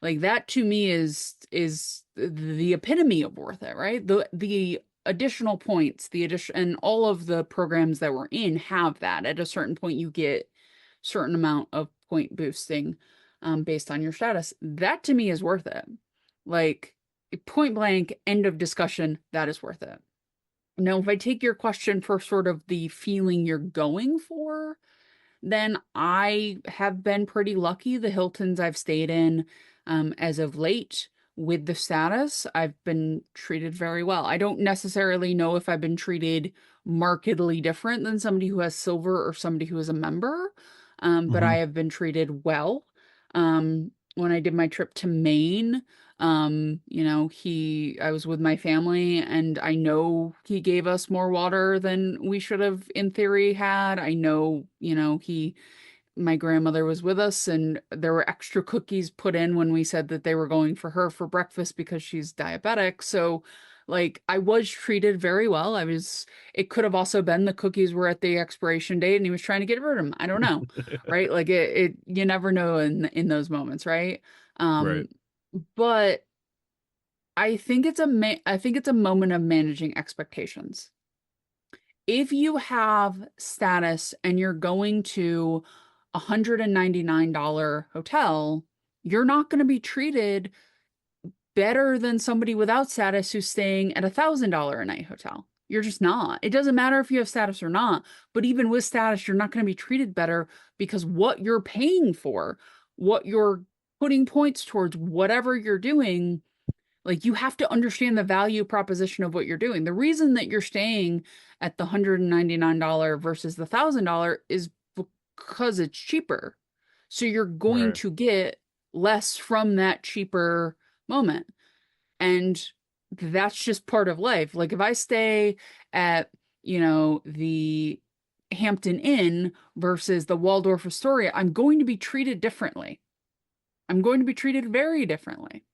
Like that to me is the epitome of worth it, right? The additional points, the addition and all of the programs that we're in have that. At a certain point you get certain amount of point boosting based on your status. That to me is worth it. Like point blank, end of discussion, that is worth it. Now, if I take your question for sort of the feeling you're going for, then I have been pretty lucky. The Hiltons I've stayed in as of late with the status, I've been treated very well. I don't necessarily know if I've been treated markedly different than somebody who has silver or somebody who is a member, but I Hmm. have been treated well. When I did my trip to Maine, I was with my family and I know he gave us more water than we should have in theory had. I know, my grandmother was with us and there were extra cookies put in when we said that they were going for her for breakfast because she's diabetic. So like I was treated very well. It could have also been the cookies were at the expiration date and he was trying to get rid of them. I don't know. Right? Like you never know in those moments, right? Right. Um, but I think it's a moment of managing expectations. If you have status and you're going to a $199 hotel, you're not going to be treated better than somebody without status who's staying at $1,000 a night hotel. You're just not. It doesn't matter if you have status or not, but even with status, you're not going to be treated better because what you're paying for, what you're putting points towards, whatever you're doing, like you have to understand the value proposition of what you're doing. The reason that you're staying at the $199 versus the $1,000 is because it's cheaper. So you're going Right. to get less from that cheaper moment. And that's just part of life. Like if I stay at, the Hampton Inn versus the Waldorf Astoria, I'm going to be treated differently. I'm going to be treated very differently.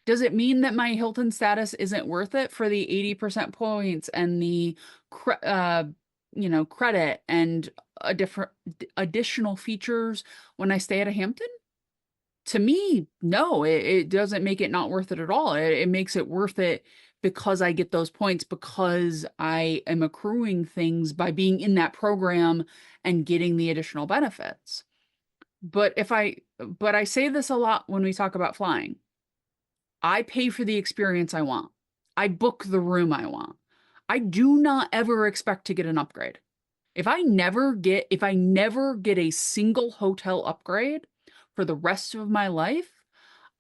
Does it mean that my Hilton status isn't worth it for the 80% points and the credit and a different additional features when I stay at a Hampton? To me, no, it doesn't make it not worth it at all. It makes it worth it because I get those points because I am accruing things by being in that program and getting the additional benefits. But I say this a lot when we talk about flying. I pay for the experience I want. I book the room I want. I do not ever expect to get an upgrade. If I never get a single hotel upgrade for the rest of my life,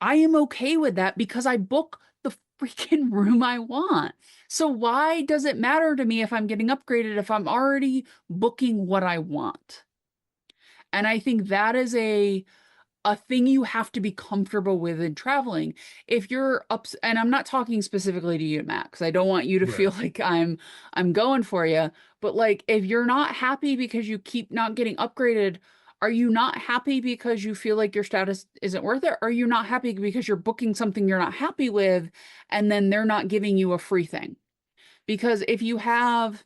I am okay with that because I book the freaking room I want. So why does it matter to me if I'm getting upgraded if I'm already booking what I want? And I think that is a thing you have to be comfortable with in traveling. If you're up, and I'm not talking specifically to you, Matt, because I don't want you to feel Right. like I'm going for you. But like, if you're not happy because you keep not getting upgraded, are you not happy because you feel like your status isn't worth it? Or are you not happy because you're booking something you're not happy with, and then they're not giving you a free thing? Because if you have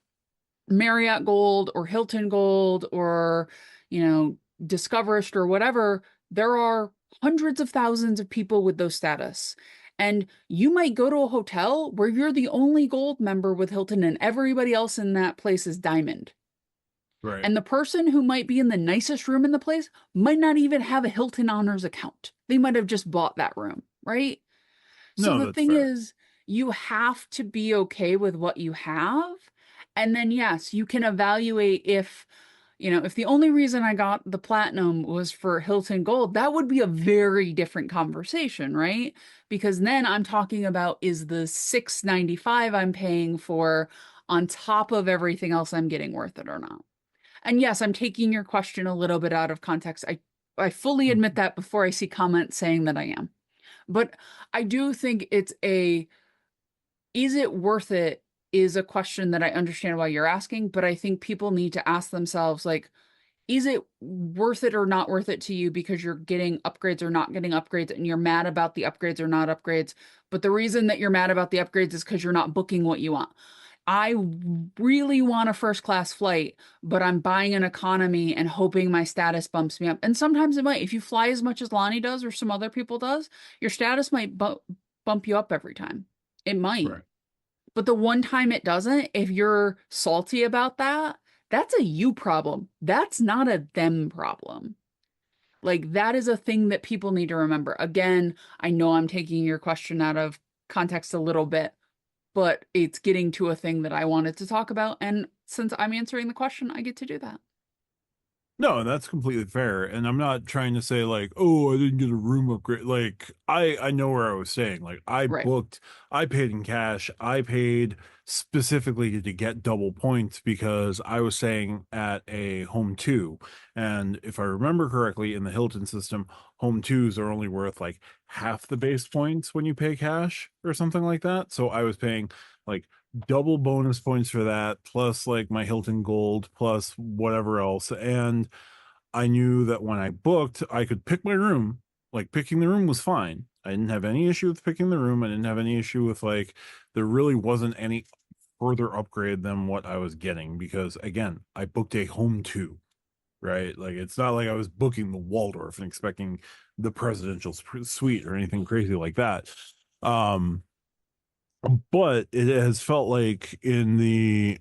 Marriott Gold or Hilton Gold or, you know, Discoverist or whatever, there are hundreds of thousands of people with those status. And you might go to a hotel where you're the only gold member with Hilton and everybody else in that place is diamond. Right. And the person who might be in the nicest room in the place might not even have a Hilton Honors account. They might have just bought that room, right? So No, the that's thing fair. is, you have to be okay with what you have. And then, yes, you can evaluate if, you know, if the only reason I got the platinum was for Hilton Gold, that would be a very different conversation, right? Because then I'm talking about is the 695 I'm paying for on top of everything else I'm getting worth it or not? And yes, I'm taking your question a little bit out of context. I fully admit that before I see comments saying that I am. But I do think it's a, is it worth it is a question that I understand why you're asking, but I think people need to ask themselves, like, is it worth it or not worth it to you because you're getting upgrades or not getting upgrades and you're mad about the upgrades or not upgrades? But the reason that you're mad about the upgrades is because you're not booking what you want. I really want a first class flight, but I'm buying an economy and hoping my status bumps me up. And sometimes it might. If you fly as much as Lani does or some other people does, your status might bump you up every time. It might. Right. But the one time it doesn't, if you're salty about that, that's a you problem. That's not a them problem. Like that is a thing that people need to remember. Again, I know I'm taking your question out of context a little bit, but it's getting to a thing that I wanted to talk about. And since I'm answering the question, I get to do that. No, that's completely fair. And I'm not trying to say like, oh, I didn't get a room upgrade. Like I know where I was saying. Like Right. I paid in cash. I paid specifically to get double points because I was staying at a home two. And if I remember correctly, in the Hilton system, home twos are only worth like half the base points when you pay cash or something like that. So I was paying like double bonus points for that, plus like my Hilton Gold, plus whatever else. And I knew that when I booked, I could pick my room. Like picking the room was fine. I didn't have any issue with picking the room. I didn't have any issue with like, there really wasn't any further upgrade than what I was getting because again, I booked a home two, right? Like it's not like I was booking the Waldorf and expecting the presidential suite or anything crazy like that. Um, but it has felt like in the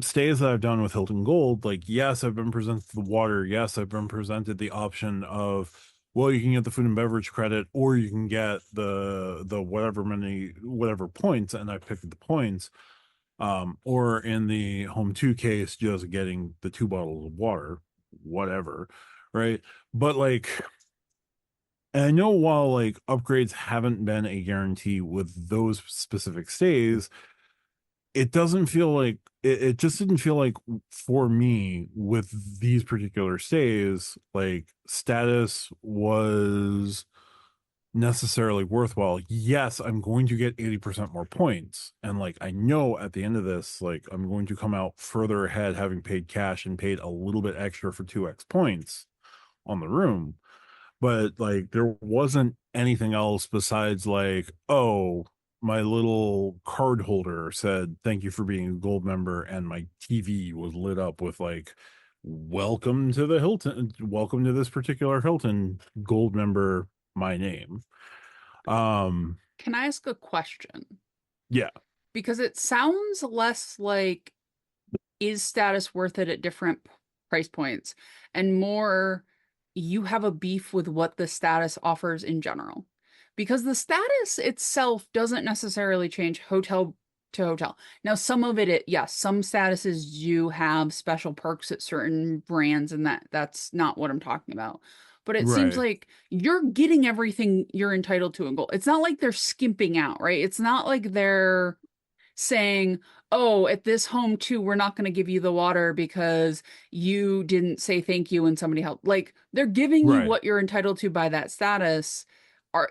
stays that I've done with Hilton Gold, like yes, I've been presented the water, yes, I've been presented the option of, well, you can get the food and beverage credit or you can get the whatever points, and I picked the points. Or in the home two case, just getting the two bottles of water, whatever, right? But like, and I know while like upgrades haven't been a guarantee with those specific stays, it doesn't feel like it just didn't feel like for me with these particular stays, like status was necessarily worthwhile. Yes, I'm going to get 80% more points. And like I know at the end of this, like I'm going to come out further ahead having paid cash and paid a little bit extra for 2x points on the room, but like there wasn't anything else besides like, oh, my little card holder said thank you for being a gold member, and my TV was lit up with like, welcome to the Hilton, welcome to this particular Hilton gold member, my name. um Can I ask a question? yeah. Because it sounds less like is status worth it at different price points and more you have a beef with what the status offers in general, because the status itself doesn't necessarily change hotel to hotel. Now some of it, yes, some statuses do have special perks at certain brands, and that's not what I'm talking about. But it seems Right. like you're getting everything you're entitled to in gold. It's not like they're skimping out, right? It's not like they're saying, oh, at this home too, we're not going to give you the water because you didn't say thank you when somebody helped. Like, they're giving you Right. what you're entitled to by that status.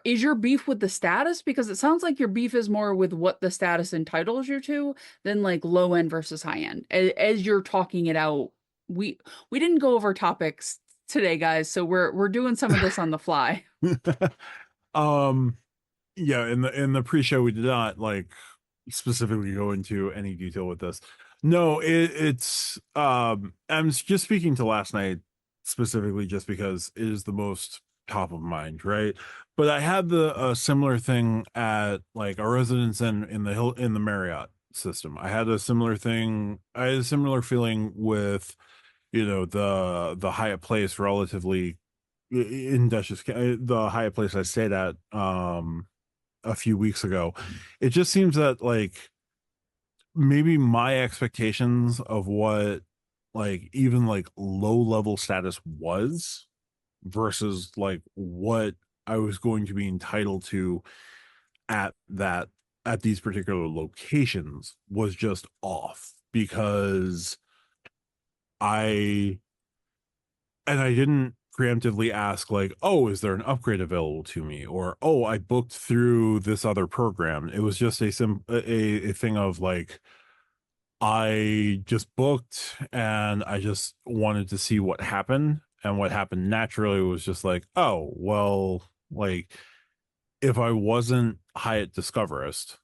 Is your beef with the status? Because it sounds like your beef is more with what the status entitles you to than like low end versus high end. As you're talking it out, we we didn't go over topics today, guys, so we're doing some of this on the fly. um yeah, in the pre-show we did not like specifically go into any detail with this. No, it's I'm just speaking to last night specifically just because it is the most top of mind, right? But I had the similar thing at like our residence in the hill in the Marriott system. I had a similar thing. I had a similar feeling with, you know, the Hyatt Place relatively in the Hyatt Place I stayed at a few weeks ago. It just seems that like maybe my expectations of what like even like low level status was versus like what I was going to be entitled to at that at these particular locations was just off because I I didn't preemptively ask like, oh, is there an upgrade available to me, or oh, I booked through this other program. It was just a thing of like I just booked and I just wanted to see what happened. And what happened naturally was just like, oh, well, like if I wasn't Hyatt Discoverist,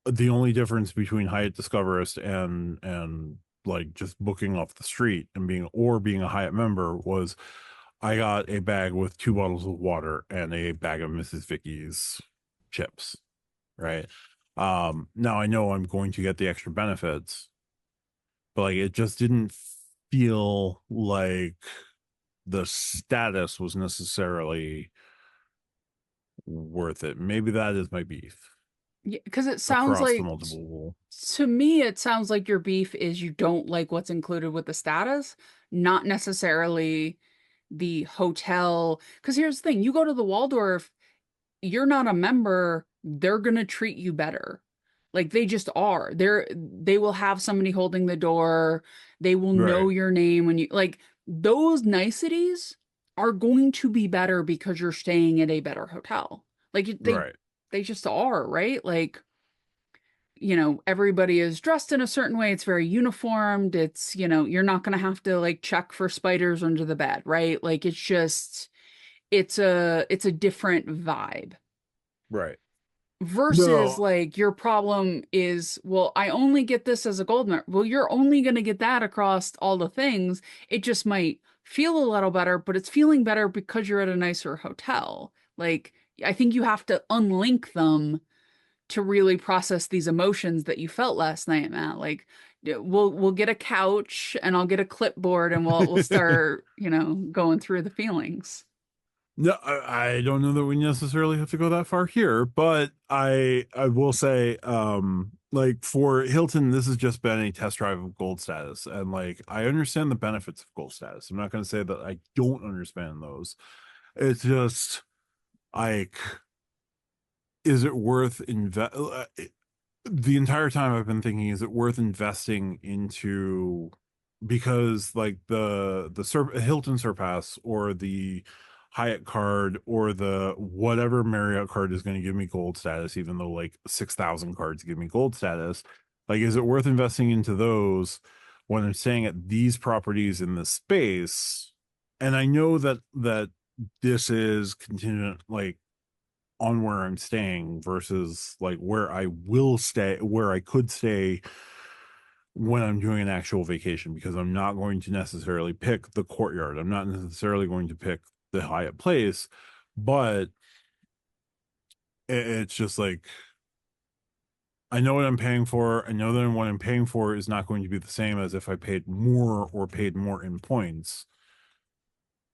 the only difference between Hyatt Discoverist and like just booking off the street and being a Hyatt member was I got a bag with 2 bottles of water and a bag of Mrs. Vicky's chips, right? Now I know I'm going to get the extra benefits, but like it just didn't feel like the status was necessarily worth it. Maybe that is my beef Yeah, because it sounds across the like, multiple. to me, it sounds like your beef is you don't like what's included with the status, not necessarily the hotel. Because here's the thing, you go to the Waldorf, you're not a member, they're gonna treat you better. Like they just are. They will have somebody holding the door. They will know Right, your name when you like those niceties are going to be better because you're staying at a better hotel. Like right. they just are, right? Like, everybody is dressed in a certain way. It's very uniformed. It's, you're not going to have to like check for spiders under the bed, right? Like it's a different vibe Right. versus No, like your problem is, well, I only get this as a gold member. Well, you're only going to get that across all the things. It just might feel a little better, but it's feeling better because you're at a nicer hotel. Like, I think you have to unlink them to really process these emotions that you felt last night, Matt. Like, we'll get a couch and I'll get a clipboard and we'll start, going through the feelings. no, I don't know that we necessarily have to go that far here, but I will say, like for Hilton, this has just been a test drive of gold status, and like I understand the benefits of gold status. I'm not going to say that I don't understand those. It's just like, is it worth the entire time I've been thinking, is it worth investing into because like the Hilton Surpass or the Hyatt card or the whatever Marriott card is going to give me gold status, even though like 6,000 cards give me gold status, like is it worth investing into those when I'm staying at these properties in this space? And I know that this is contingent like on where I'm staying versus like where I will stay, where I could stay when I'm doing an actual vacation, because I'm not going to necessarily pick the Courtyard. I'm not necessarily going to pick the Hyatt Place, but it's just like I know what I'm paying for. I know that what I'm paying for is not going to be the same as if I paid more or paid more in points.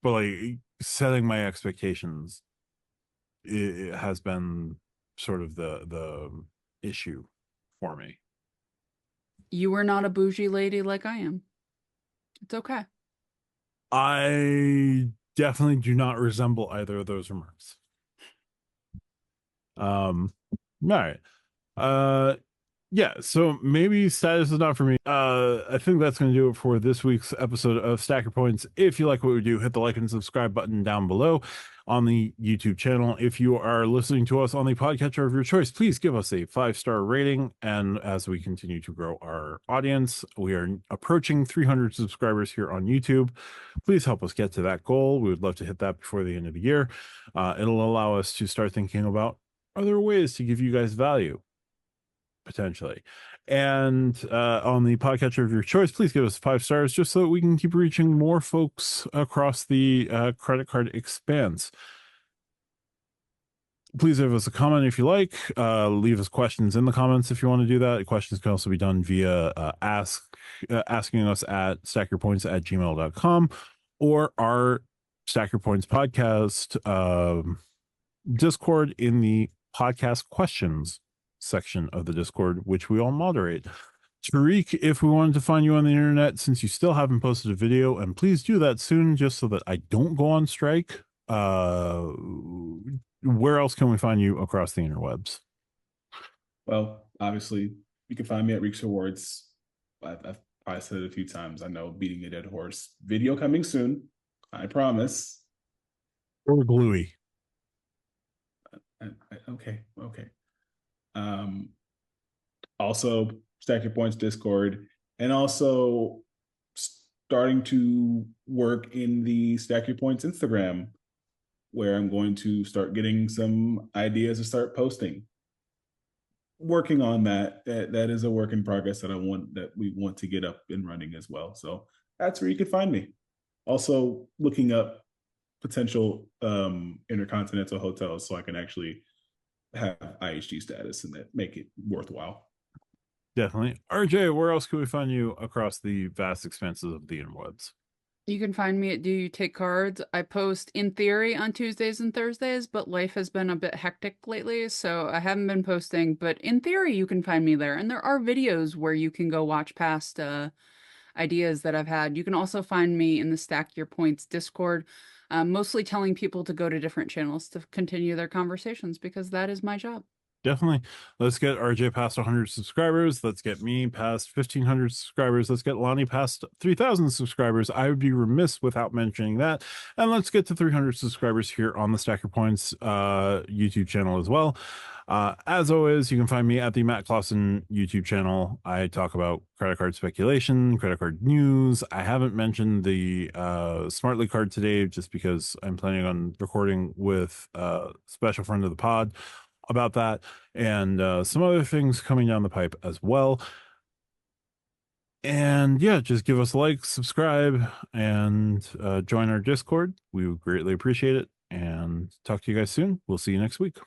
But like setting my expectations, it has been sort of the issue for me. You are not a bougie lady like I am. It's okay. I definitely do not resemble either of those remarks. All right. Yeah, so maybe status is not for me. I think that's going to do it for this week's episode of Stack Your Points. If you like what we do, hit the like and subscribe button down below on the YouTube channel. If you are listening to us on the podcatcher of your choice, please give us a 5-star rating. And as we continue to grow our audience, we are approaching 300 subscribers here on YouTube. Please help us get to that goal. We would love to hit that before the end of the year. It'll allow us to start thinking about other ways to give you guys value, potentially. And on the podcatcher of your choice, please give us 5 stars just so that we can keep reaching more folks across the credit card expanse. Please leave us a comment if you like. Leave us questions in the comments if you want to do that. Questions can also be done via asking us at stackyourpoints@gmail.com or our Stack Your Points podcast Discord in the podcast questions section of the Discord, which we all moderate. Tariq, if we wanted to find you on the internet, since you still haven't posted a video, and please do that soon just so that I don't go on strike, where else can we find you across the interwebs? Well, obviously, you can find me at Reeks Rewards. I've said it a few times. I know, beating a dead horse. Video coming soon. I promise. Or Gluey. Okay. Also, Stack Your Points Discord, and also starting to work in the Stack Your Points Instagram, where I'm going to start getting some ideas to start posting. Working on that. That is a work in progress that we want to get up and running as well. So that's where you can find me. Also looking up potential intercontinental hotels so I can actually have IHG status and that make it worthwhile. Definitely. RJ, where else can we find you across the vast expanses of the interwebs? You can find me at Do You Take Cards. I post in theory on Tuesdays and Thursdays, but life has been a bit hectic lately, so I haven't been posting. But in theory, you can find me there. And there are videos where you can go watch past ideas that I've had. You can also find me in the Stack Your Points Discord, mostly telling people to go to different channels to continue their conversations because that is my job. Definitely. Let's get RJ past 100 subscribers. Let's get me past 1,500 subscribers. Let's get Lani past 3,000 subscribers. I would be remiss without mentioning that. And let's get to 300 subscribers here on the Stack Your Points YouTube channel as well. As always, you can find me at the Matt Clausen YouTube channel. I talk about credit card speculation, credit card news. I haven't mentioned the Smartly card today just because I'm planning on recording with a special friend of the pod about that, and some other things coming down the pipe as well. And yeah, just give us a like, subscribe, and join our Discord. We would greatly appreciate it. And talk to you guys soon. We'll see you next week.